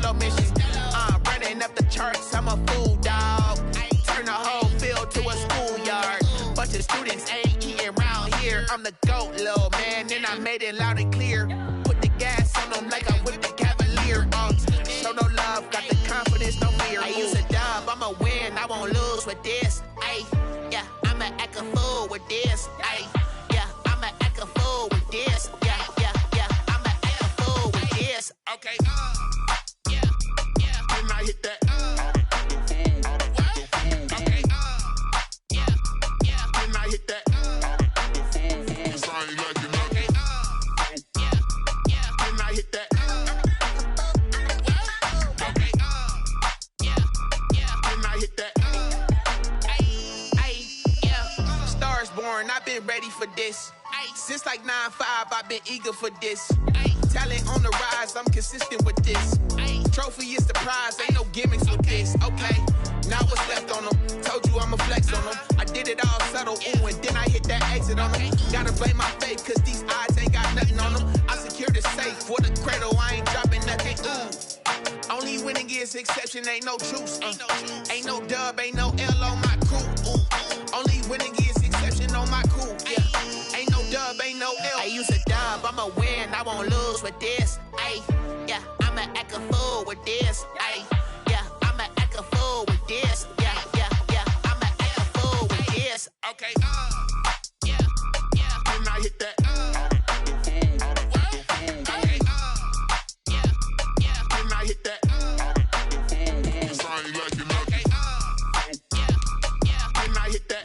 solo mission. Running up the charts, I'm a fool, dog. Turn the whole field to a schoolyard. Bunch of students ain't eating round here. I'm the GOAT, little man, and I made it loud and clear. Put the gas on them like I whipped the Cavalier. Show no love, got the confidence, no fear. I use a dub, I'ma win, I won't lose with this. Ay, yeah, I'ma act a fool with this. Ay, yeah, I'ma act a fool with this. Yeah, yeah, yeah, I'ma act a fool with this. Okay, yeah, yeah, can I hit that? Okay, yeah, yeah, can I hit that? Cause I ain't like it. Okay, yeah, yeah, can I hit that? Okay, yeah, yeah, can I hit that? Ay, yeah, Stars born, I've been ready for this. Since like 9-5, I've been eager for this. Talent on the rise, I'm consistent with this. Trophy is the prize, ain't no gimmicks with this. Okay, now what's left on them? Told you I'ma flex on them. I did it all subtle, ooh, and then I hit that exit on them. Gotta blame my faith, cause these odds ain't got nothing on them. I secure the safe for the cradle, I ain't dropping nothing, ooh. Only winning is exception, ain't no truce. Ain't no dub, ain't no L on my crew, ooh. Only winning is exception on my crew, yeah. Ain't no dub, ain't no L. I use a dub, I'ma win, I won't lose with this. Ay, yeah, I'ma act a fool with this. Ay, yeah, I'ma act a fool with this. Yeah, yeah, yeah, I'ma act a fool with this. Okay, yeah, yeah, can I hit that? Okay, yeah, yeah, can I hit that? Cause I ain't like it. Okay, yeah, yeah, can I hit that?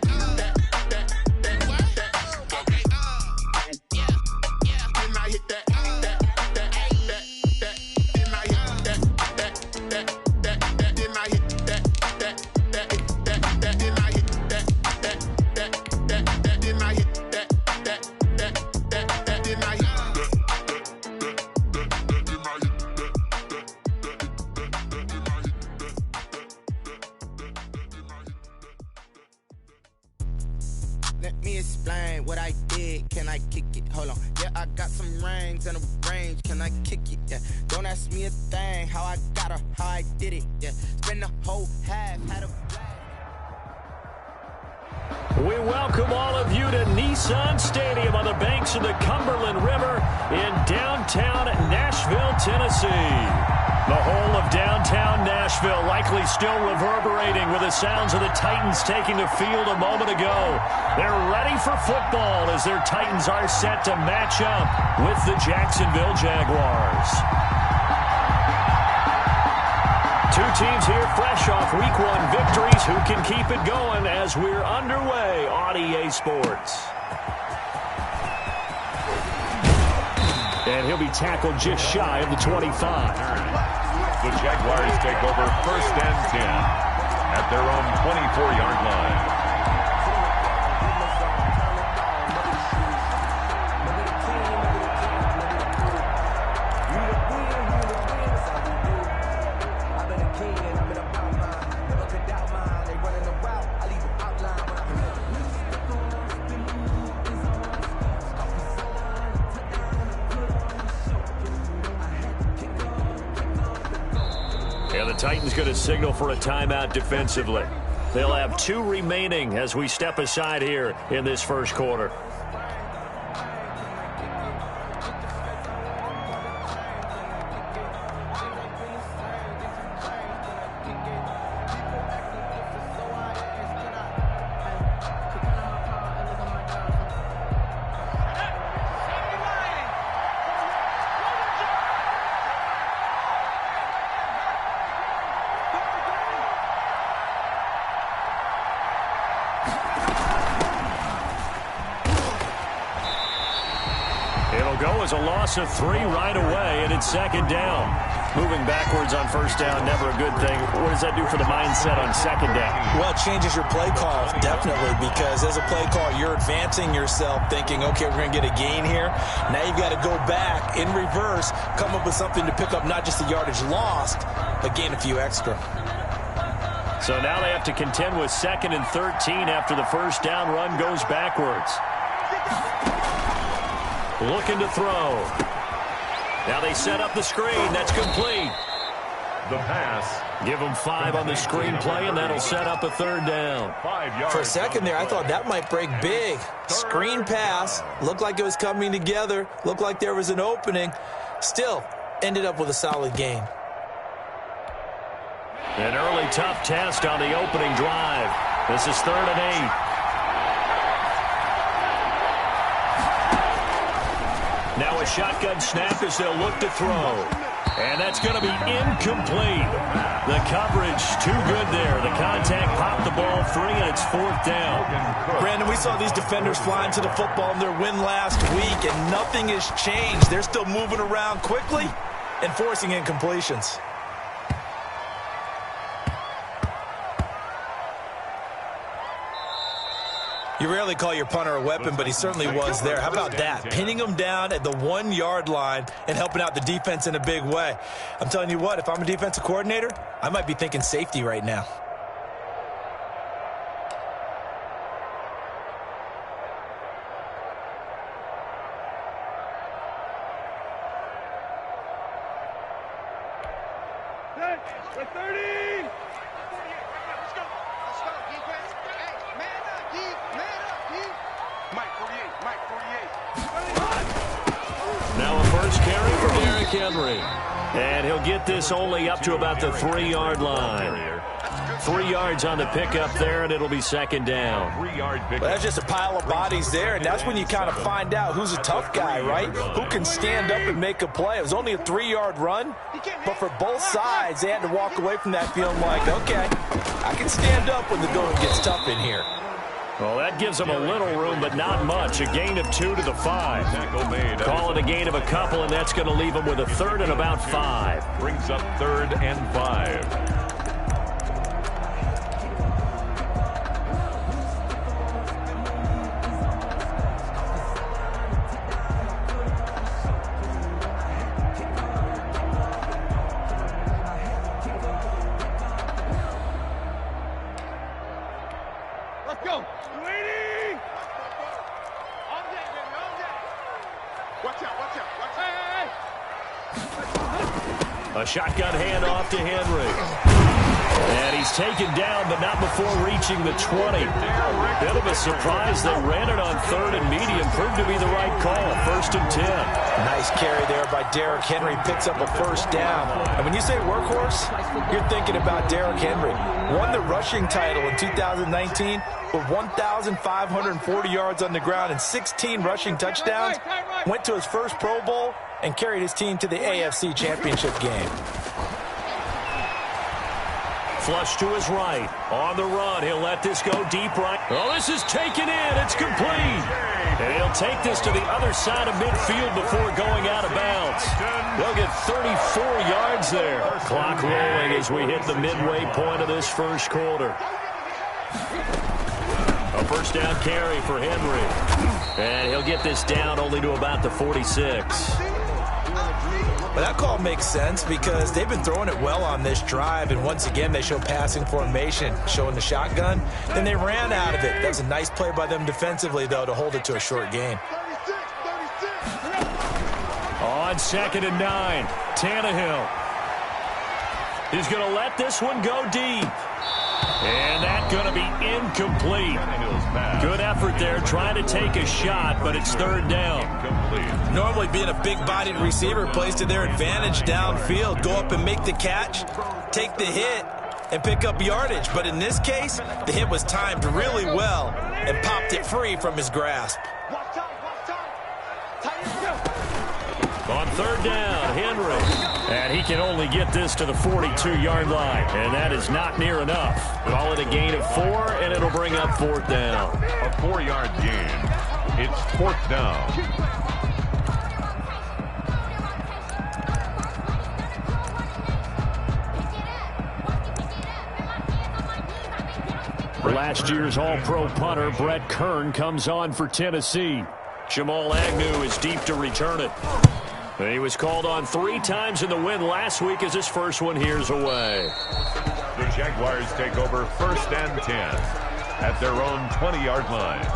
Let me explain what I did. Can I kick it? Hold on. Yeah, I got some rings and a range. Can I kick it? Yeah. Don't ask me a thing. How I got her, how I did it. Yeah. Spend the whole half, had a We welcome all of you to Nissan Stadium on the banks of the Cumberland River in downtown Nashville, Tennessee. The whole of downtown Nashville likely still reverberating with the sounds of the Titans taking the field a moment ago. They're ready for football as their Titans are set to match up with the Jacksonville Jaguars. Two teams here fresh off Week 1 victories. Who can keep it going as we're underway on EA Sports? And he'll be tackled just shy of the 25. The Jaguars take over 1st and 10 at their own 24-yard line. Titans going to signal for a timeout defensively. They'll have 2 remaining as we step aside here in this first quarter. A loss of 3 right away, and it's 2nd down. Moving backwards on 1st down, never a good thing. What does that do for the mindset on 2nd down? Well, it changes your play call, definitely, because as a play call, you're advancing yourself thinking, okay, we're going to get a gain here. Now you've got to go back in reverse, come up with something to pick up not just the yardage lost, but gain a few extra. So now they have to contend with 2nd and 13 after the 1st down run goes backwards. Looking to throw. Now they set up the screen. That's complete. The pass. Give them 5 on the screenplay, and that'll set up a third down. 5 yards. For a second there, I thought that might break big. Screen pass. Looked like it was coming together. Looked like there was an opening. Still ended up with a solid gain. An early tough test on the opening drive. This is 3rd and 8. Now a shotgun snap as they'll look to throw. And that's going to be incomplete. The coverage too good there. The contact popped the ball free, and it's 4th down. Brandon, we saw these defenders flying to the football in their win last week, and nothing has changed. They're still moving around quickly and forcing incompletions. You rarely call your punter a weapon, but he certainly was there. How about that? Pinning him down at the 1-yard line and helping out the defense in a big way. I'm telling you what, if I'm a defensive coordinator, I might be thinking safety right now. And he'll get this only up to about the 3-yard line. 3 yards on the pickup there, and it'll be 2nd down. 3-yard pickup. Well, that's just a pile of bodies there, and that's when you kind of find out who's a tough guy, right? Who can stand up and make a play. It was only a 3-yard run, but for both sides, they had to walk away from that feeling like, okay, I can stand up when the going gets tough in here. Well, that gives them a little room, but not much. A gain of 2 to the 5. Tackle made. Call it a gain of a couple, and that's going to leave them with a 3rd and about 5. Brings up 3rd and 5. A shotgun handoff to Henry. And he's taken down, but not before reaching the 20. Bit of a surprise. They ran it on 3rd and medium. Proved to be the right call. 1st and 10. Nice carry there by Derrick Henry. Picks up a 1st down. And when you say workhorse, you're thinking about Derrick Henry. Won the rushing title in 2019 with 1,540 yards on the ground and 16 rushing touchdowns. Went to his first Pro Bowl and carried his team to the AFC Championship game. Flush to his right. On the run. He'll let this go deep right. Oh, this is taken in. It's complete. And he'll take this to the other side of midfield before going out of bounds. They'll get 34 yards there. Clock rolling as we hit the midway point of this first quarter. A 1st down carry for Henry. And he'll get this down only to about the 46. Well, that call makes sense because they've been throwing it well on this drive, and once again they show passing formation, showing the shotgun. Then they ran out of it. That was a nice play by them defensively, though, to hold it to a short gain. On 2nd and 9, Tannehill. He's going to let this one go deep. And that's going to be incomplete. Good effort there trying to take a shot, but it's 3rd down. Normally being a big-bodied receiver plays to their advantage downfield. Go up and make the catch, take the hit, and pick up yardage. But in this case, the hit was timed really well and popped it free from his grasp. On 3rd down, Henry. And he can only get this to the 42-yard line. And that is not near enough. Call it a gain of 4, and it'll bring up 4th down. A 4-yard gain. It's 4th down. Last year's All-Pro punter, Brett Kern, comes on for Tennessee. Jamal Agnew is deep to return it. He was called on 3 times in the win last week as his first one here's away. The Jaguars take over 1st and 10 at their own 20-yard line.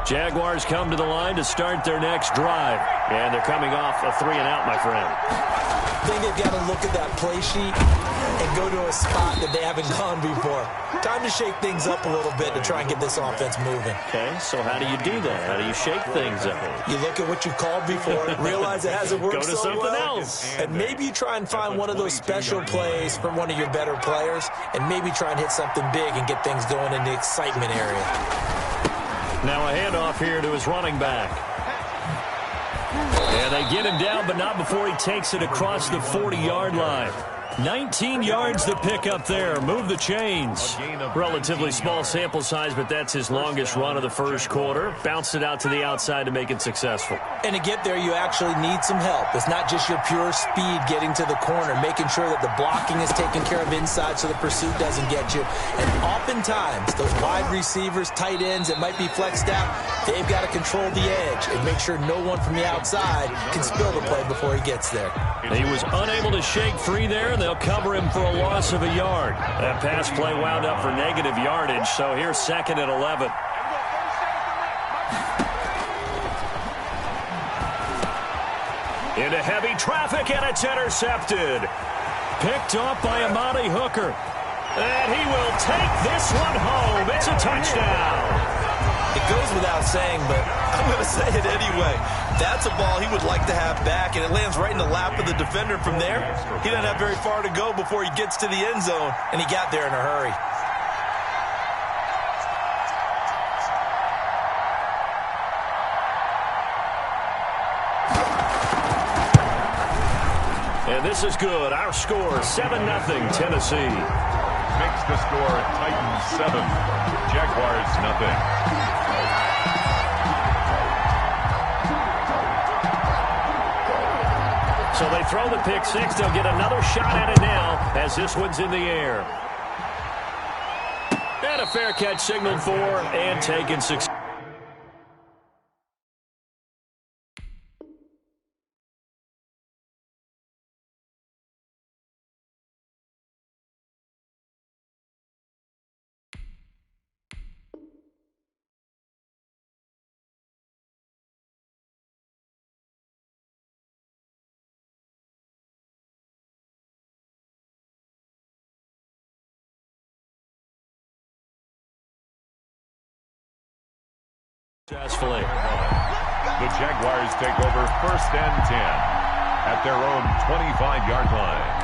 Jaguars come to the line to start their next drive. And they're coming off a 3-and-out, my friend. I think they've got to look at that play sheet and go to a spot that they haven't gone before. Time to shake things up a little bit to try and get this offense moving. Okay, so how do you do that? How do you shake things up? You look at what you called before, realize it hasn't worked so so something well, else. and maybe you try and find one of those special plays from one of your better players, and maybe try and hit something big and get things going in the excitement area. Now a handoff here to his running back. And they get him down, but not before he takes it across the 40-yard line. 19 yards to pick up there. Move the chains. Relatively small sample size, but that's his longest run of the first quarter. Bounced it out to the outside to make it successful. And to get there, you actually need some help. It's not just your pure speed getting to the corner, making sure that the blocking is taken care of inside so the pursuit doesn't get you. And oftentimes, those wide receivers, tight ends that might be flexed out, they've got to control the edge and make sure no one from the outside can spill the play before he gets there. He was unable to shake free there, and they'll cover him for a loss of a yard. That pass play wound up for negative yardage, so here's 2nd and 11. Into heavy traffic, and it's intercepted. Picked off by Amani Hooker. And he will take this one home. It's a touchdown. It goes without saying, but I'm going to say it anyway. That's a ball he would like to have back, and it lands right in the lap of the defender from there. He doesn't have very far to go before he gets to the end zone, and he got there in a hurry. And this is good. Our score, 7-0 Tennessee. Makes the score Titans 7, Jaguars 0. So they throw the pick six. They'll get another shot at it now as this one's in the air. And a fair catch signaled for and taken successfully. The Jaguars take over 1st and 10 at their own 25-yard line.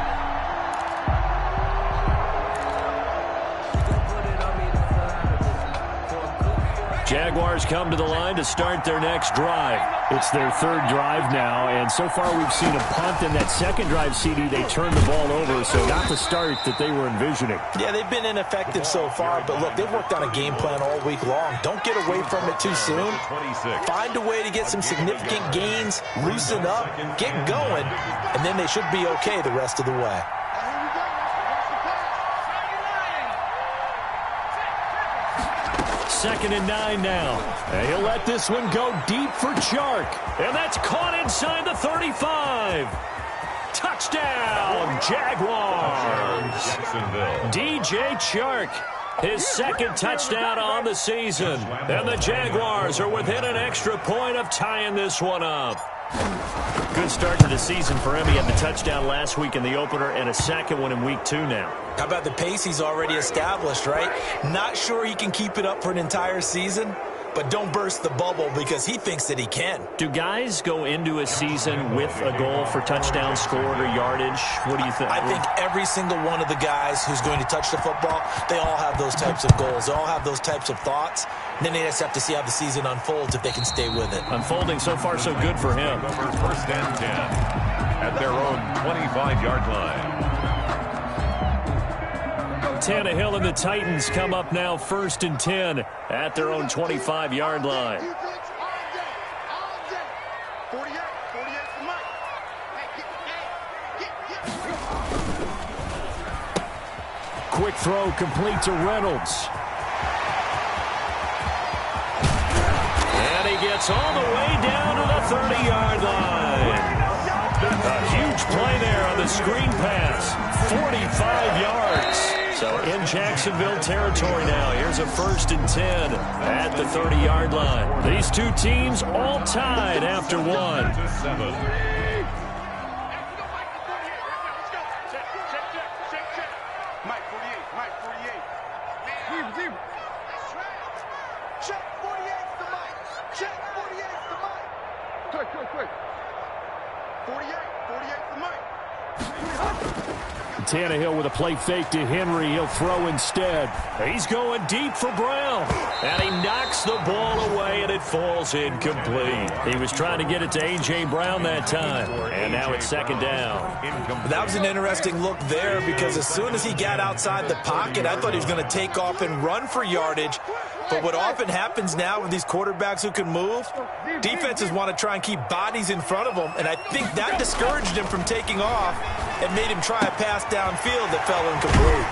Jaguars come to the line to start their next drive. It's their 3rd drive now, and so far we've seen a punt, and that 2nd drive, CD, they turned the ball over, so not the start that they were envisioning. Yeah, they've been ineffective so far, but look, they've worked on a game plan all week long. Don't get away from it too soon. Find a way to get some significant gains, loosen up, get going, and then they should be okay the rest of the way. Second and 9 now. And he'll let this one go deep for Chark. And that's caught inside the 35. Touchdown, Jaguars. DJ Chark, his 2nd touchdown on the season. And the Jaguars are within an extra point of tying this one up. Good start to the season for him. He had the touchdown last week in the opener and a 2nd one in week 2 now. How about the pace he's already established, right? Not sure he can keep it up for an entire season, but don't burst the bubble because he thinks that he can. Do guys go into a season with a goal for touchdown scored or yardage? What do you think? I think every single one of the guys who's going to touch the football, they all have those types of goals. They all have those types of thoughts. And then they just have to see how the season unfolds if they can stay with it. Unfolding so far so good for him. Over 1st and 10 at their own 25-yard line. Tannehill and the Titans come up now 1st and 10 at their own 25-yard line. Quick throw complete to Reynolds. And he gets all the way down to the 30-yard line. A huge play there on the screen pass. 45 yards. So in Jacksonville territory now. Here's a 1st and 10 at the 30-yard line. These two teams all tied after one. Tannehill with a play fake to Henry. He'll throw instead. He's going deep for Brown. And he knocks the ball away, and it falls incomplete. He was trying to get it to A.J. Brown that time. And now it's 2nd down. That was an interesting look there because as soon as he got outside the pocket, I thought he was going to take off and run for yardage. But what often happens now with these quarterbacks who can move, defenses want to try and keep bodies in front of them, and I think that discouraged him from taking off and made him try a pass downfield that fell incomplete.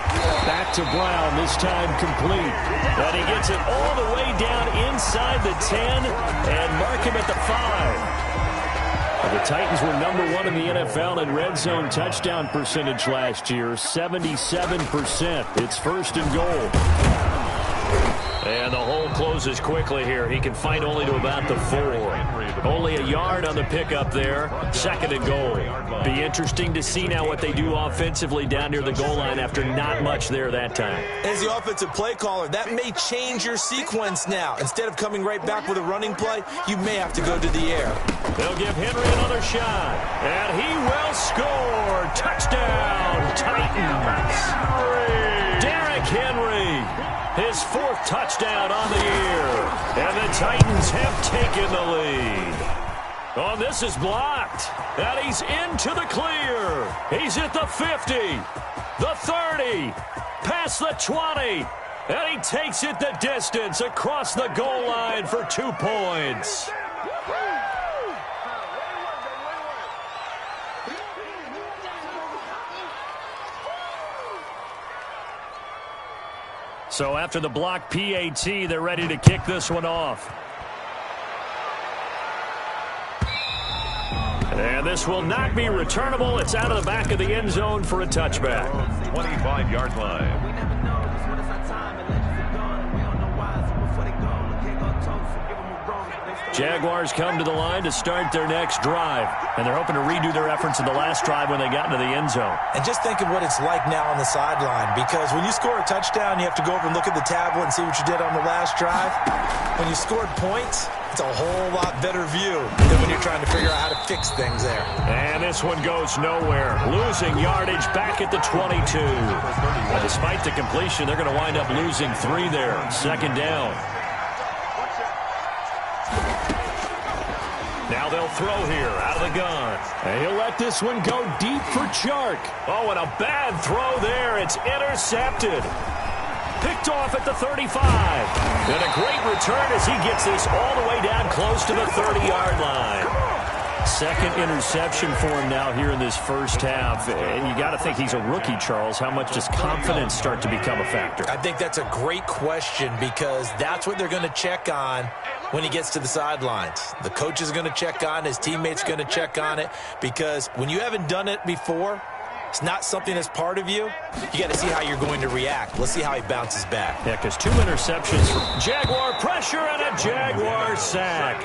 Back to Brown, this time complete. And he gets it all the way down inside the 10 and mark him at the 5. The Titans were #1 in the NFL in red zone touchdown percentage last year, 77%. It's 1st and goal. And the hole closes quickly here. He can find only to about the 4. Only a yard on the pickup there. 2nd and goal. Be interesting to see now what they do offensively down near the goal line after not much there that time. As the offensive play caller, that may change your sequence now. Instead of coming right back with a running play, you may have to go to the air. They'll give Henry another shot. And he will score. Touchdown, Titans. Derrick Henry. His 4th touchdown on the year. And the Titans have taken the lead. Oh, this is blocked. And he's into the clear. He's at the 50, the 30, past the 20. And he takes it the distance across the goal line for 2 points. So after the block PAT, they're ready to kick this one off. And this will not be returnable. It's out of the back of the end zone for a touchback. 25-yard line. Jaguars come to the line to start their next drive. And they're hoping to redo their efforts in the last drive when they got into the end zone. And just think of what it's like now on the sideline. Because when you score a touchdown, you have to go over and look at the tablet and see what you did on the last drive. When you scored points, it's a whole lot better view than when you're trying to figure out how to fix things there. And this one goes nowhere. Losing yardage back at the 22. But despite the completion, they're going to wind up losing 3 there. 2nd down. Now they'll throw here out of the gun. And he'll let this one go deep for Chark. Oh, and a bad throw there. It's intercepted. Picked off at the 35. And a great return as he gets this all the way down close to the 30-yard line. 2nd interception for him now here in this first half. And you got to think he's a rookie, Charles. How much does confidence start to become a factor? I think that's a great question because that's what they're going to check on when he gets to the sidelines. The coach is going to check on, his teammates are going to check on it, because when you haven't done it before, it's not something that's part of you. You got to see how you're going to react. Let's see how he bounces back. Yeah, because 2 interceptions. Jaguar pressure and a Jaguar sack.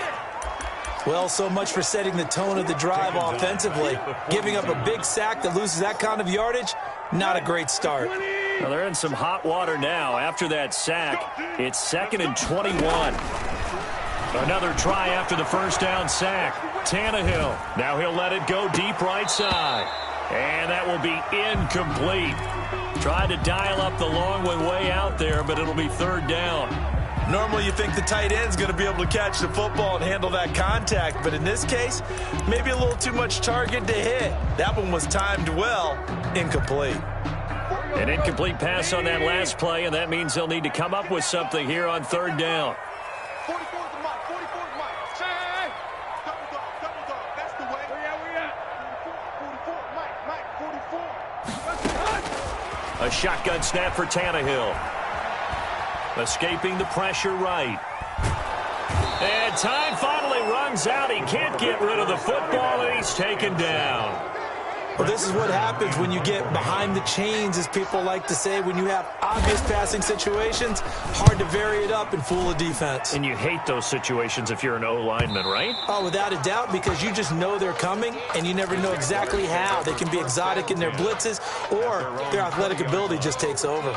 Well, so much for setting the tone of the drive offensively. Giving up a big sack that loses that kind of yardage, not a great start. Well, they're in some hot water now. After that sack, it's 2nd and 21. Another try after the first down sack. Tannehill. Now he'll let it go deep right side. And that will be incomplete. Tried to dial up the long one way out there, but it'll be 3rd down. Normally you think the tight end's going to be able to catch the football and handle that contact, but in this case, maybe a little too much target to hit. That one was timed well. Incomplete. An incomplete pass on that last play, and that means they'll need to come up with something here on 3rd down. A shotgun snap for Tannehill. Escaping the pressure right. And time finally runs out. He can't get rid of the football, and he's taken down. Well, this is what happens when you get behind the chains, as people like to say. When you have obvious passing situations, hard to vary it up and fool a defense. And you hate those situations if you're an O-lineman, right? Oh, without a doubt, because you just know they're coming, and you never know exactly how. They can be exotic in their blitzes, or their athletic ability just takes over.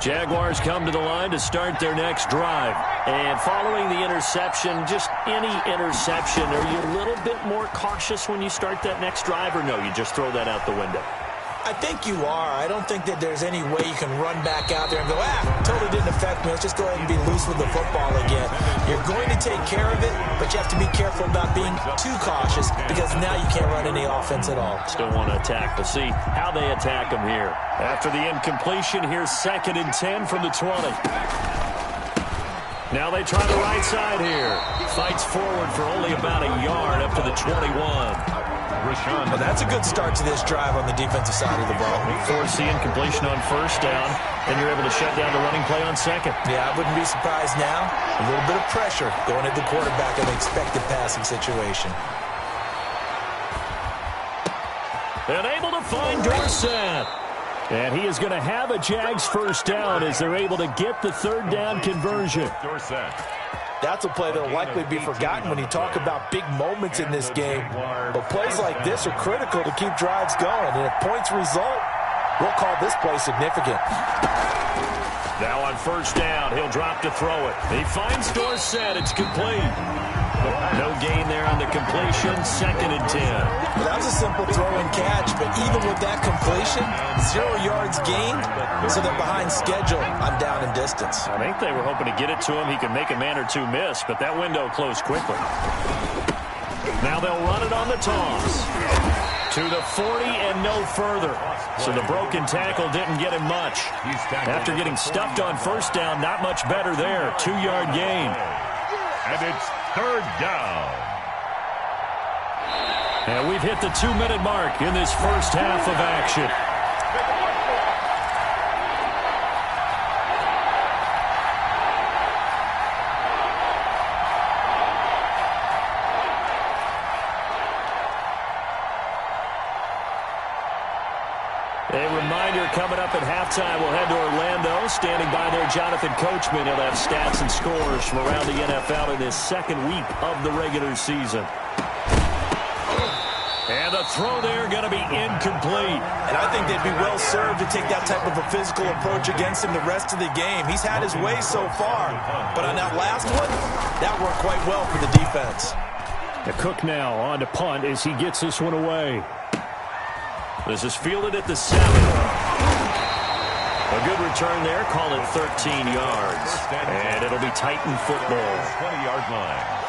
Jaguars come to the line to start their next drive. And following the interception, just any interception, are you a little bit more cautious when you start that next drive, or no, you just throw that out the window? I think you are. I don't think that there's any way you can run back out there and go, totally didn't affect me. Let's just go ahead and be loose with the football again. You're going to take care of it, but you have to be careful about being too cautious because now you can't run any offense at all. Still want to attack. We'll see how they attack them here. After the incompletion, here's 2nd and 10 from the 20. Now they try the right side here. Fights forward for only about a yard up to the 21. Well, that's a good start to this drive on the defensive side of the ball. Force the incompletion on 1st down, and you're able to shut down the running play on 2nd. Yeah, I wouldn't be surprised now. A little bit of pressure going at the quarterback in the expected passing situation. And able to find Dorsett. And he is going to have a Jags 1st down as they're able to get the 3rd down conversion. Dorsett. That's a play that will likely be forgotten when you talk about big moments in this game. But plays like this are critical to keep drives going. And if points result, we'll call this play significant. Now on 1st down, he'll drop to throw it. He finds Dorsett. It's complete. No gain there on the completion. 2nd and 10. Well, that was a simple throw and catch, but even with that completion, 0 yards gained, so they're behind schedule on down and distance. I think they were hoping to get it to him. He could make a man or two miss, but that window closed quickly. Now they'll run it on the toss. To the 40 and no further. So the broken tackle didn't get him much. After getting stuffed on 1st down, not much better there. 2-yard gain. And it's 3rd down. And we've hit the 2-minute mark in this 1st half of action. A reminder coming up at halftime, we'll head to Orlando. Standing by there, Jonathan Coachman. He'll have stats and scores from around the NFL in his 2nd week of the regular season. And the throw there going to be incomplete. And I think they'd be well served to take that type of a physical approach against him the rest of the game. He's had his way so far, but on that last one, that worked quite well for the defense. The Cook now on to punt as he gets this one away. This is fielded at the 7. A good return there. Call it 13 yards. And it'll be Titan football. 20-yard line.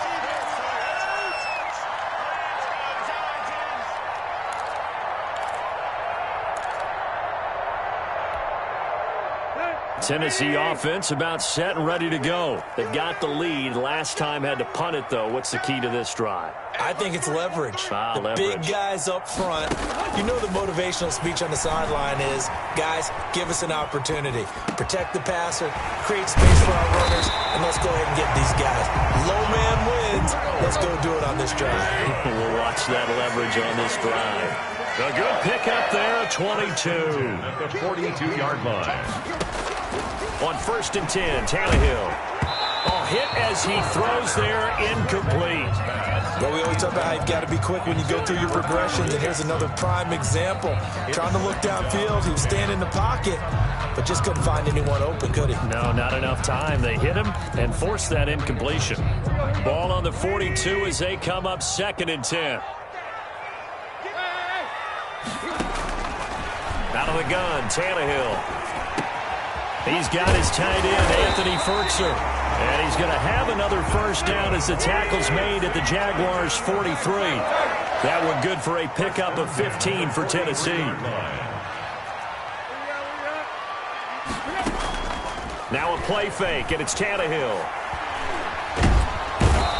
Tennessee offense about set and ready to go. They've got the lead. Last time had to punt it, though. What's the key to this drive? I think it's leverage. The leverage. Big guys up front. You know the motivational speech on the sideline is, guys, give us an opportunity. Protect the passer, create space for our runners, and let's go ahead and get these guys. Low man wins. Let's go do it on this drive. We'll watch that leverage on this drive. A good pickup there, a 22. At the 42-yard line. On 1st and 10, Tannehill. Hit as he throws there, incomplete. Well, we always talk about how you've got to be quick when you go through your progressions, and here's another prime example. Trying to look downfield, he was standing in the pocket, but just couldn't find anyone open, could he? No, not enough time. They hit him and forced that incompletion. Ball on the 42 as they come up 2nd and 10. Out of the gun, Tannehill. He's got his tight end, Anthony Ferkser. And he's going to have another 1st down as the tackle's made at the Jaguars' 43. That one good for a pickup of 15 for Tennessee. Now a play fake, and it's Tannehill.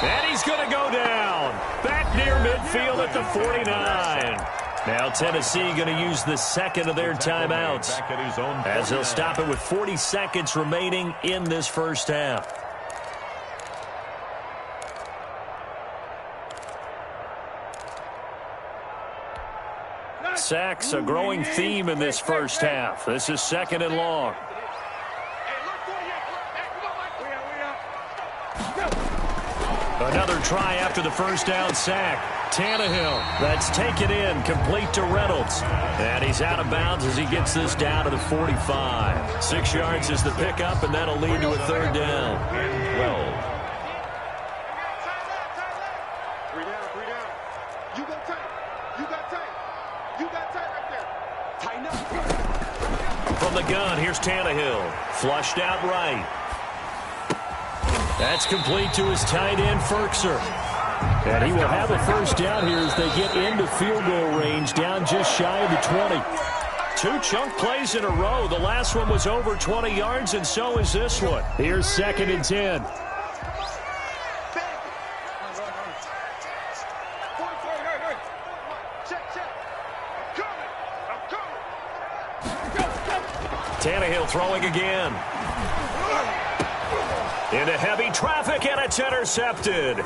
And he's going to go down. Back near midfield at the 49. Now Tennessee going to use the 2nd of their timeouts as they'll stop it with 40 seconds remaining in this 1st half. Sacks, a growing theme in this first half. This is 2nd and long. Another try after the first down sack. Tannehill, that's taken in, complete to Reynolds. And he's out of bounds as he gets this down to the 45. 6 yards is the pickup, and that'll lead to a 3rd down. 12. From the gun, here's Tannehill. Flushed out right. That's complete to his tight end, Ferkser. And he will have a first down here as they get into field goal range, down just shy of the 20. 2 chunk plays in a row. The last one was over 20 yards, and so is this one. Here's 2nd and 10. Tannehill throwing again. Into heavy traffic, and it's intercepted.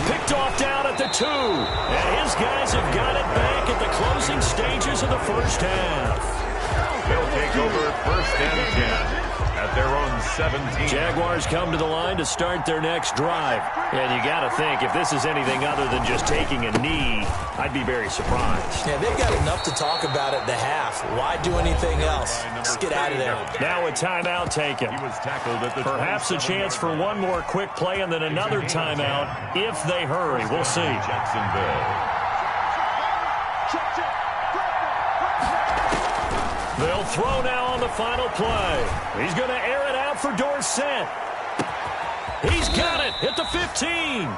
Picked off down at the 2. And his guys have got it back at the closing stages of the first half. They'll take over 1st and 10 at their own 17. Jaguars come to the line to start their next drive. And you got to think, if this is anything other than just taking a knee, I'd be very surprised. Yeah, they've got enough to talk about at the half. Why do anything else? Just get out of there. Now a timeout taken. He was tackled at the Perhaps a chance for one more quick play and then another timeout if they hurry. We'll see. Jacksonville. They'll throw now on the final play. He's going to air it out for Dorsett. He's got it at the 15.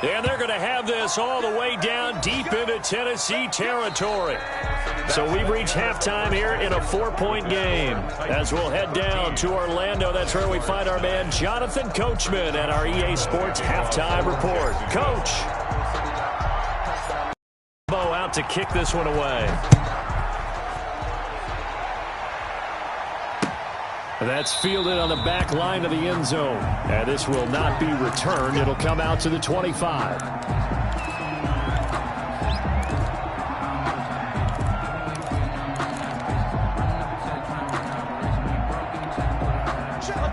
And they're going to have this all the way down deep into Tennessee territory. So we've reached halftime here in a 4-point game. As we'll head down to Orlando, that's where we find our man Jonathan Coachman at our EA Sports Halftime Report. Coach. Bo out to kick this one away. That's fielded on the back line of the end zone. And this will not be returned. It'll come out to the 25.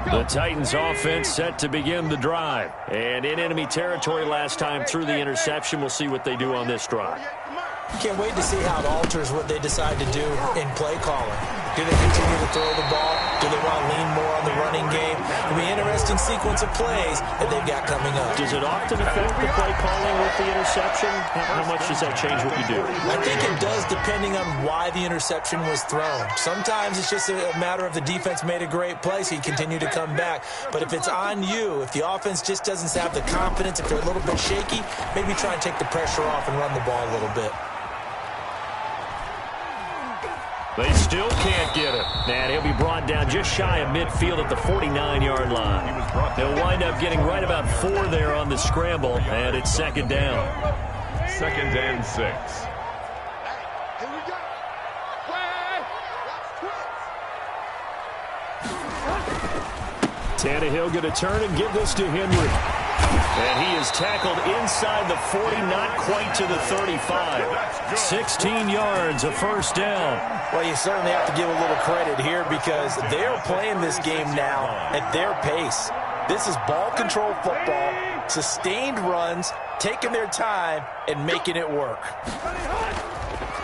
The Titans offense set to begin the drive. And in enemy territory last time through the interception. We'll see what they do on this drive. Can't wait to see how it alters what they decide to do in play calling. Do they continue to throw the ball? Do they want to lean more on the running game? It'll be an interesting sequence of plays that they've got coming up. Does it often affect the play calling with the interception? How much does that change what you do? I think it does depending on why the interception was thrown. Sometimes it's just a matter of the defense made a great play, so you continue to come back. But if it's on you, if the offense just doesn't have the confidence, if they're a little bit shaky, maybe try and take the pressure off and run the ball a little bit. They still can't get him. And he'll be brought down just shy of midfield at the 49-yard line. They'll wind up getting right about 4 there on the scramble, and it's 2nd down. 2nd and 6. Tannehill going to turn and give this to Henry. And he is tackled inside the 40, not quite to the 35. 16 yards, a first down. Well, you certainly have to give a little credit here because they're playing this game now at their pace. This is ball control football, sustained runs, taking their time, and making it work.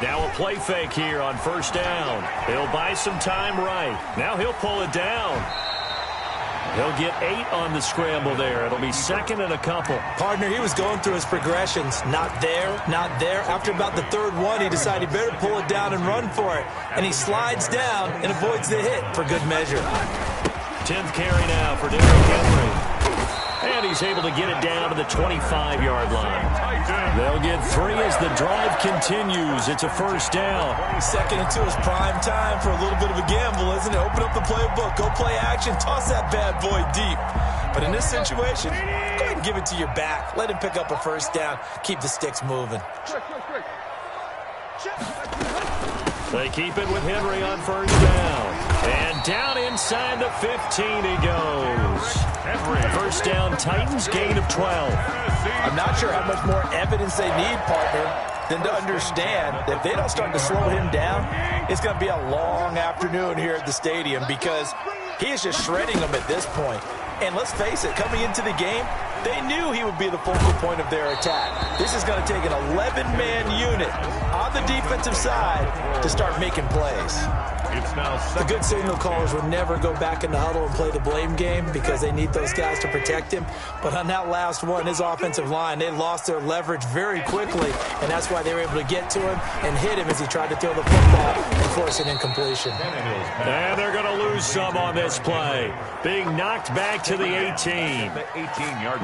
Now a play fake here on first down. He'll buy some time right. Now he'll pull it down. He'll get 8 on the scramble there. It'll be 2nd and a couple. Partner, he was going through his progressions. Not there, not there. After about the 3rd one, he decided he better pull it down and run for it. And he slides down and avoids the hit for good measure. 10th carry now for Derrick Henry. And he's able to get it down to the 25-yard line. They'll get 3 as the drive continues. It's a first down. 2nd into his prime time for a little bit of a gamble, isn't it? Open up the playbook, go play action, toss that bad boy deep. But in this situation, go ahead and give it to your back. Let him pick up a first down. Keep the sticks moving. They keep it with Henry on first down. And down inside the 15 he goes. First down, Titans, gain of 12. I'm not sure how much more evidence they need, partner. than to understand that if they don't start to slow him down, it's going to be a long afternoon here at the stadium because he is just shredding them at this point. And let's face it, coming into the game, they knew he would be the focal point of their attack. This is going to take an 11-man unit on the defensive side to start making plays. The good signal callers would never go back in the huddle and play the blame game because they need those guys to protect him. But on that last one, his offensive line, they lost their leverage very quickly, and that's why they were able to get to him and hit him as he tried to throw the football and force an incompletion. And they're going to lose some on this play, being knocked back to the 18.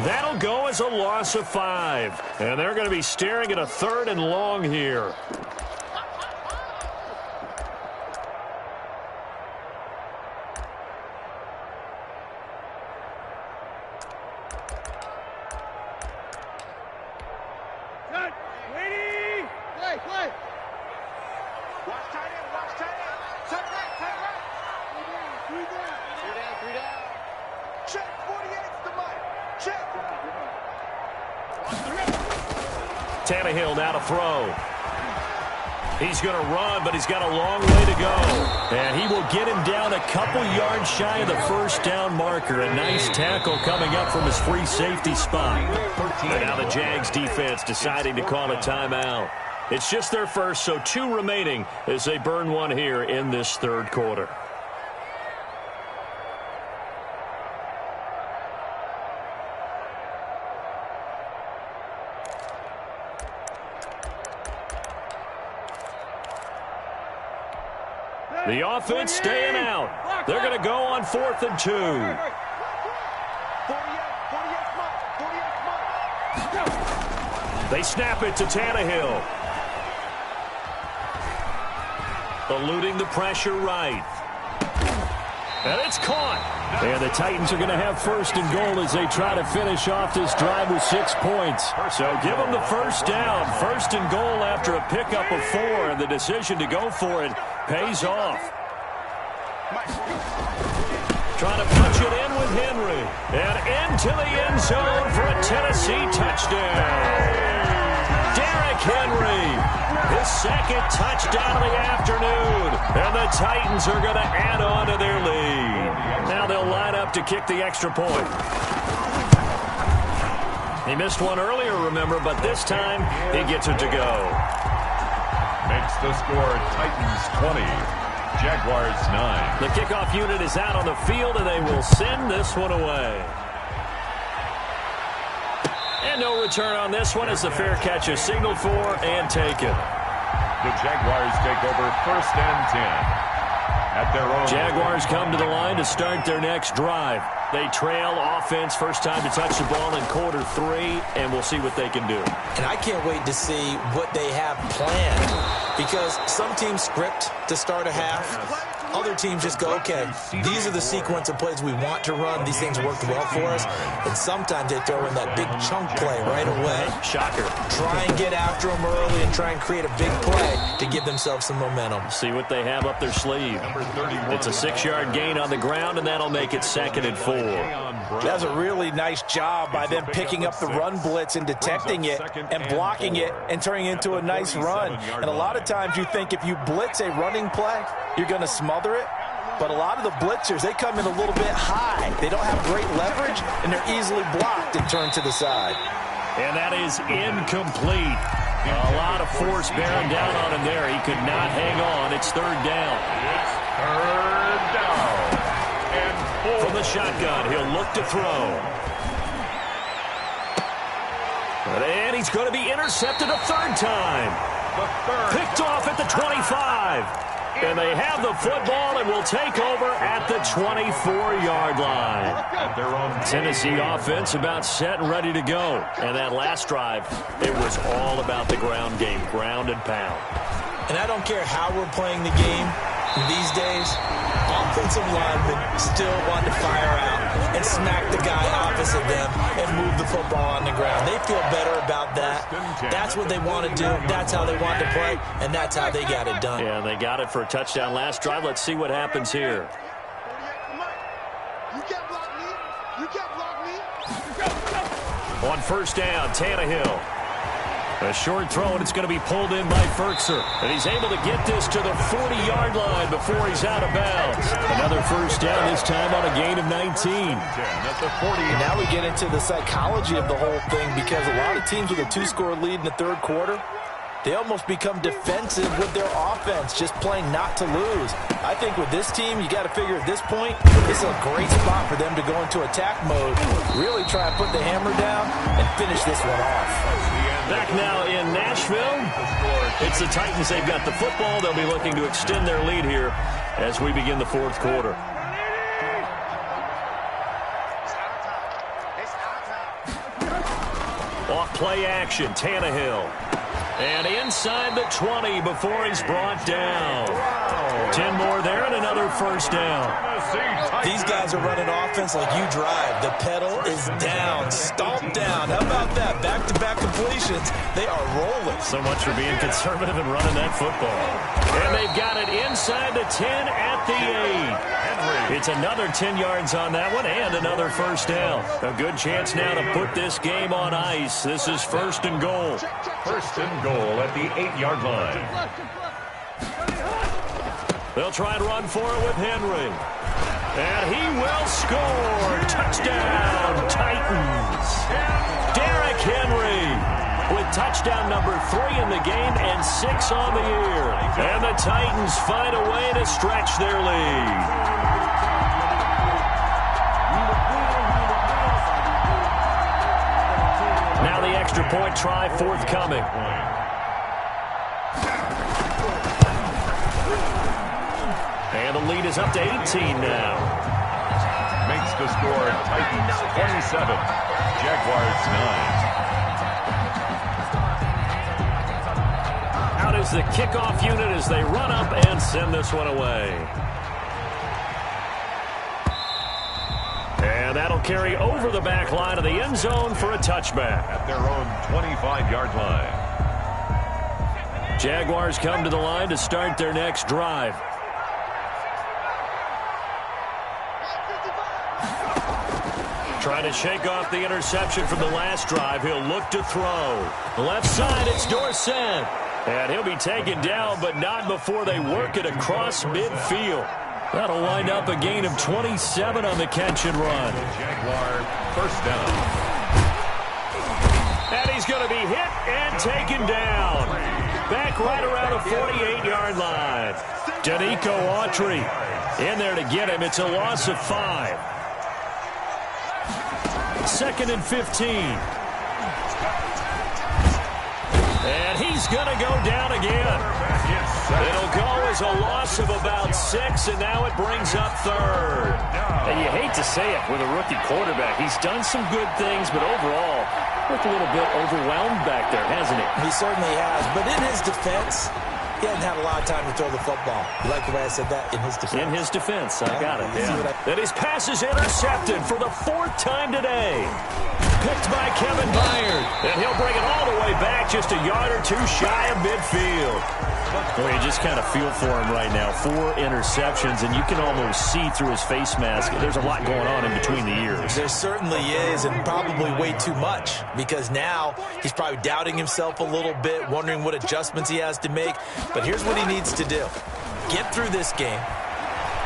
That'll go as a loss of 5, and they're going to be staring at a 3rd and long here. Tannehill now to throw. He's going to run, but he's got a long way to go. And he will get him down a couple yards shy of the first down marker. A nice tackle coming up from his free safety spot. And now the Jags defense deciding to call a timeout. It's just their first, so 2 remaining as they burn one here in this 3rd quarter. The offense staying out. They're going to go on 4th and 2. They snap it to Tannehill. Eluding the pressure right. And it's caught. And the Titans are going to have 1st and goal as they try to finish off this drive with 6 points. So give them the first down. 1st and goal after a pickup of 4. And the decision to go for it pays off. Trying to punch it in with Henry. And into the end zone for a Tennessee touchdown. Derrick Henry, his 2nd touchdown of the afternoon. And the Titans are going to add on to their lead. Now they'll line up to kick the extra point. He missed one earlier, remember, but this time he gets it to go. Makes the score Titans 20, Jaguars 9. The kickoff unit is out on the field, and they will send this one away. And no return on this one as the fair catch is signaled for and taken. The Jaguars take over 1st and 10. At their own. Jaguars come to the line to start their next drive. They trail offense, first time to touch the ball in quarter 3, and we'll see what they can do. And I can't wait to see what they have planned because some teams script to start a half. Other teams just go, okay, these are the sequence of plays we want to run. These things worked well for us. And sometimes they throw in that big chunk play right away. Shocker. Try and get after them early and try and create a big play to give themselves some momentum. See what they have up their sleeve. It's a 6-yard gain on the ground, and that'll make it 2nd and 4. That's a really nice job by them picking up the run blitz and detecting it and blocking it and turning it into a nice run. And a lot of times you think if you blitz a running play, you're going to smother it. But a lot of the blitzers, they come in a little bit high. They don't have great leverage, and they're easily blocked and turned to the side. And that is incomplete. A lot of force bearing down on him there. He could not hang on. It's 3rd down. It's 3rd down. And 4. From the shotgun, he'll look to throw. And he's going to be intercepted a 3rd time. Picked off at the 25. And they have the football and will take over at the 24-yard line. Tennessee offense about set and ready to go. And that last drive, it was all about the ground game, ground and pound. And I don't care how we're playing the game these days, offensive linemen still want to fire out and smack the guy opposite them and move the football on the ground. They feel better about that. That's what they want to do. That's how they want to play, and that's how they got it done. Yeah, they got it for a touchdown last drive. Let's see what happens here. On 1st down, Tannehill. A short throw, and it's going to be pulled in by Ferkser. And he's able to get this to the 40-yard line before he's out of bounds. Another first down, this time on a gain of 19. And now we get into the psychology of the whole thing, because a lot of teams with a 2-score lead in the third quarter, they almost become defensive with their offense, just playing not to lose. I think with this team, you got to figure at this point, this is a great spot for them to go into attack mode, really try and put the hammer down and finish this one off. Back now in Nashville, it's the Titans. They've got the football. They'll be looking to extend their lead here as we begin the fourth quarter. Off play action, Tannehill. And inside the 20 before he's brought down. 10 more there and another first down. These guys are running offense like you drive. The pedal is down, stomped down. How about that? Back-to-back completions. They are rolling. So much for being conservative and running that football. And they've got it inside the 10 at the 8. It's another 10 yards on that one and another first down. A good chance now to put this game on ice. This is first and goal. First and goal at the 8-yard line. They'll try and run for it with Henry. And he will score. Touchdown, Titans. Derrick Henry with touchdown number 3 in the game and 6 on the year. And the Titans find a way to stretch their lead. Now the extra point try forthcoming. And the lead is up to 18 now. Makes the score Titans 27, Jaguars 9. Out is the kickoff unit as they run up and send this one away. And that'll carry over the back line of the end zone for a touchback. At their own 25-yard line. Jaguars come to the line to start their next drive. Trying to shake off the interception from the last drive. He'll look to throw. Left side, it's Dorsett. And he'll be taken down, but not before they work it across midfield. That'll wind up a gain of 27 on the catch and run. Jaguar first down. And he's going to be hit and taken down. Back right around the 48-yard line. Danico Autry in there to get him. It's a loss of 5. 2nd and 15. And he's going to go down again. It'll go as a loss of about 6, and now it brings up 3rd. And you hate to say it with a rookie quarterback. He's done some good things, but overall, looked a little bit overwhelmed back there, hasn't he? He certainly has. But in his defense, he hasn't had a lot of time to throw the football. You like the way I said that? In his defense. In his defense. I got it. Yeah. And his pass is intercepted for the 4th time today. Picked by Kevin Byard. And he'll bring it all the way back just a yard or 2 shy of midfield. Well, you just kind of feel for him right now. 4 interceptions, and you can almost see through his face mask. There's a lot going on in between the ears. There certainly is, and probably way too much, because now he's probably doubting himself a little bit, wondering what adjustments he has to make. But here's what he needs to do. Get through this game.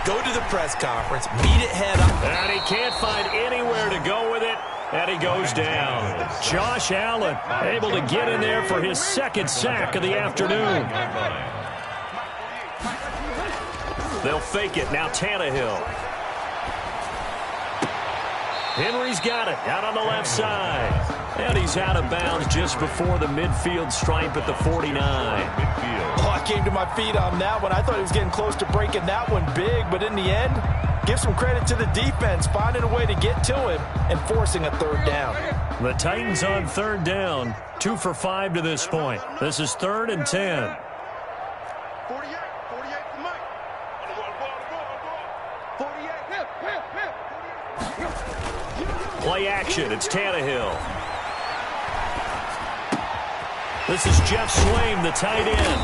Go to the press conference. Meet it head up. And he can't find anywhere to go with it. And he goes down. Josh Allen able to get in there for his 2nd sack of the afternoon. They'll fake it. Now Tannehill. Henry's got it. Out on the left side. And he's out of bounds just before the midfield stripe at the 49. Oh, I came to my feet on that one. I thought he was getting close to breaking that one big, but in the end, give some credit to the defense, finding a way to get to him and forcing a 3rd down. The Titans on 3rd down, 2 for 5 to this point. This is 3rd and 10. Play action, it's Tannehill. This is Jeff Swaim, the tight end.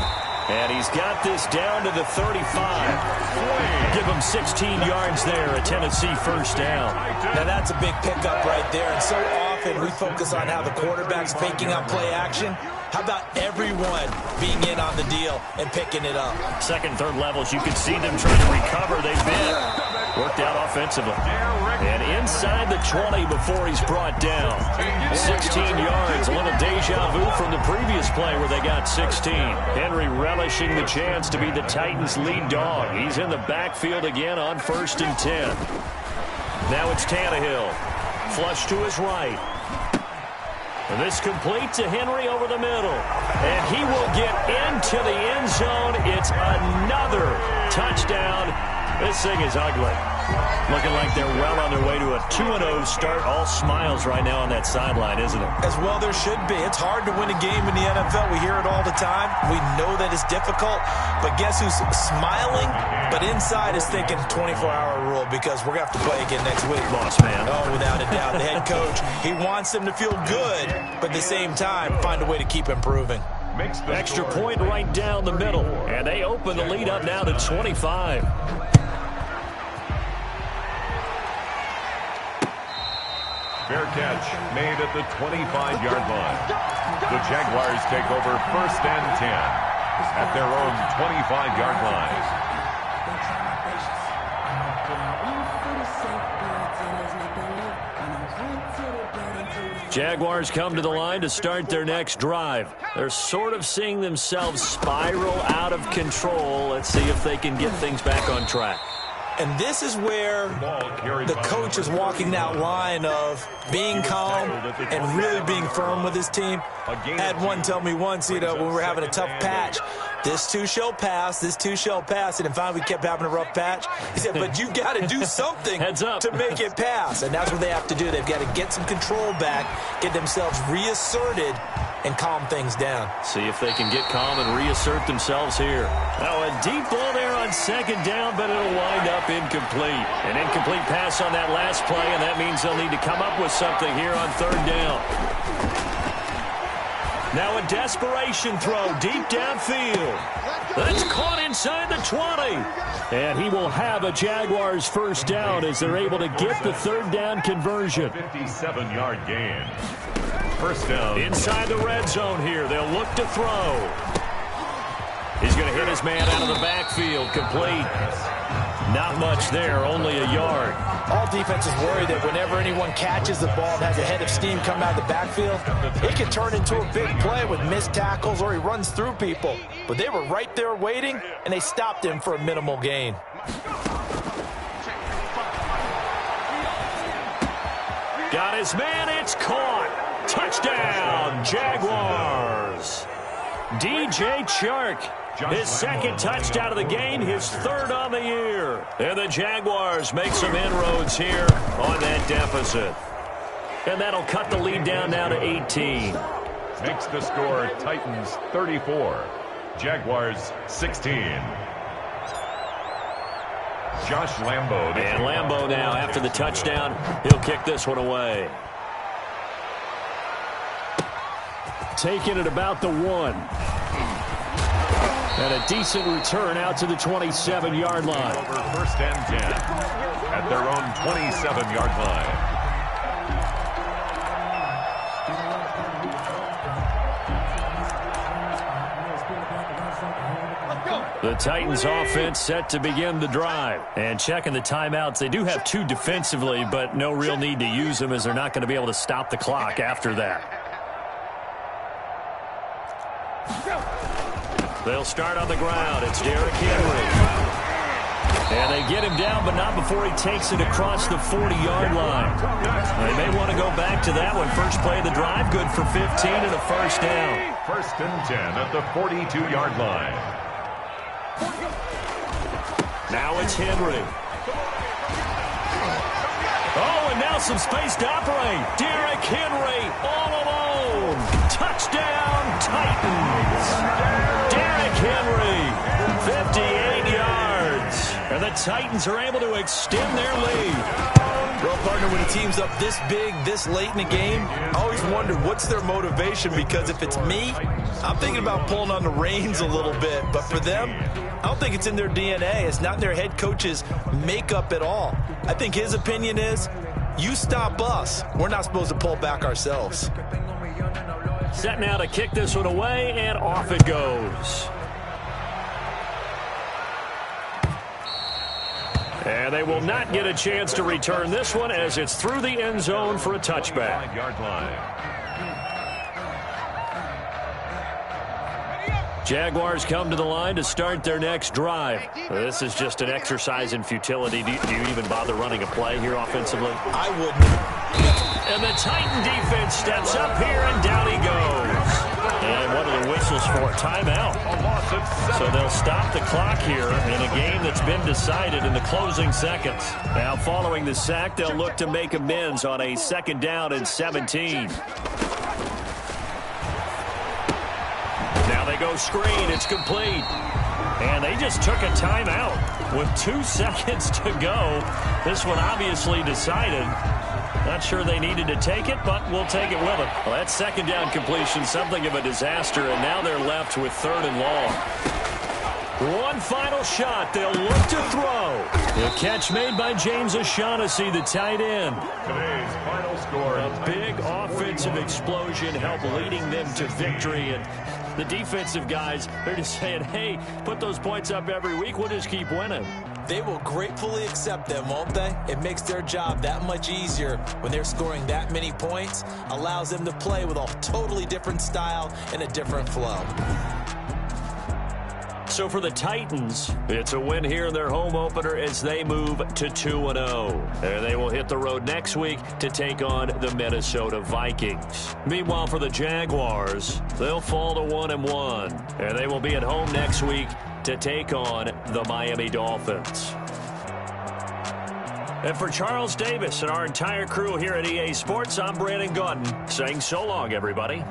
And he's got this down to the 35. Give him 16 yards there, a Tennessee first down. Now that's a big pickup right there. And so often we focus on how the quarterback's faking out play action. How about everyone being in on the deal and picking it up? Second, third levels, you can see them trying to recover. They've been worked out offensively. And inside the 20 before he's brought down. 16 yards, a little deja vu from the previous play where they got 16. Henry relishing the chance to be the Titans' lead dog. He's in the backfield again on 1st and 10. Now it's Tannehill. Flush to his right. And this complete to Henry over the middle. And he will get into the end zone. It's another touchdown. This thing is ugly. Looking like they're well on their way to a 2-0 start. All smiles right now on that sideline, isn't it? As well there should be. It's hard to win a game in the NFL. We hear it all the time. We know that it's difficult. But guess who's smiling? But inside is thinking 24-hour rule because we're going to have to play again next week. Boss man. Oh, without a doubt. The head coach, he wants them to feel good, but at the same time, find a way to keep improving. Extra point right down the middle. And they open the lead up now to 25. Fair catch made at the 25-yard line. The Jaguars take over 1st and 10 at their own 25-yard line. Jaguars come to the line to start their next drive. They're sort of seeing themselves spiral out of control. Let's see if they can get things back on track. And this is where the coach is walking that line of being calm and really being firm with his team. I had one tell me once, when we were having a tough patch, this too shall pass, this too shall pass. And finally we kept having a rough patch. He said, but you got to do something to make it pass. And that's what they have to do. They've got to get some control back, get themselves reasserted, and calm things down. See if they can get calm and reassert themselves here. Now a deep ball there on 2nd down, but it'll wind up incomplete. An incomplete pass on that last play, and that means they'll need to come up with something here on 3rd down. Now a desperation throw deep downfield. That's caught inside the 20. And he will have a Jaguars 1st down as they're able to get the 3rd down conversion. 57-yard gain. 1st down. Inside the red zone here. They'll look to throw. He's going to hit his man out of the backfield. Complete. Not much there, only a yard. All defenses worry that whenever anyone catches the ball and has a head of steam come out of the backfield, it can turn into a big play with missed tackles or he runs through people. But they were right there waiting, and they stopped him for a minimal gain. Got his man, it's caught. Touchdown, Jaguars. DJ Chark, his 2nd touchdown of the game, his 3rd on the year. And the Jaguars make some inroads here on that deficit. And that'll cut the lead down now to 18. Makes the score Titans 34, Jaguars 16. Josh Lambo. And Lambo now, after the touchdown, he'll kick this one away. Taking it about the 1. And a decent return out to the 27-yard line. Over 1st and 10 at their own 27-yard line. The Titans offense set to begin the drive. And checking the timeouts, they do have 2 defensively, but no real need to use them as they're not going to be able to stop the clock after that. They'll start on the ground. It's Derrick Henry. And they get him down, but not before he takes it across the 40-yard line. They may want to go back to that one. First play of the drive, good for 15 and a 1st down. 1st and 10 at the 42-yard line. Now it's Henry. Oh, and now some space to operate. Derrick Henry all alone. Touchdown, Titans. Derrick Henry, 58 yards. And the Titans are able to extend their lead. Well, partner, when a team's up this big, this late in the game, I always wonder what's their motivation, because if it's me, I'm thinking about pulling on the reins a little bit. But for them, I don't think it's in their DNA. It's not in their head coach's makeup at all. I think his opinion is, you stop us, we're not supposed to pull back ourselves. Set now to kick this one away, and off it goes. And they will not get a chance to return this one as it's through the end zone for a touchback. 5-yard line. Jaguars come to the line to start their next drive. This is just an exercise in futility. Do you even bother running a play here offensively? I wouldn't. And the Titan defense steps up here, and down he goes. And what are the whistles for? Timeout. So they'll stop the clock here in a game that's been decided in the closing seconds. Now following the sack, they'll look to make amends on a 2nd down and 17. Now they go screen. It's complete. And they just took a timeout with 2 seconds to go. This one obviously decided. Not sure they needed to take it, but we'll take it with them. Well, that 2nd down completion, something of a disaster, and now they're left with 3rd and long. One final shot. They'll look to throw. The catch made by James O'Shaughnessy, the tight end. Today's final score. A big offensive explosion helped leading them to victory, and the defensive guys, they're just saying, hey, put those points up every week. We'll just keep winning. They will gratefully accept them, won't they? It makes their job that much easier when they're scoring that many points. Allows them to play with a totally different style and a different flow. So for the Titans, it's a win here in their home opener as they move to 2-0. And they will hit the road next week to take on the Minnesota Vikings. Meanwhile, for the Jaguars, they'll fall to 1-1. And they will be at home next week to take on the Miami Dolphins. And for Charles Davis and our entire crew here at EA Sports, I'm Brandon Gaudin saying so long, everybody.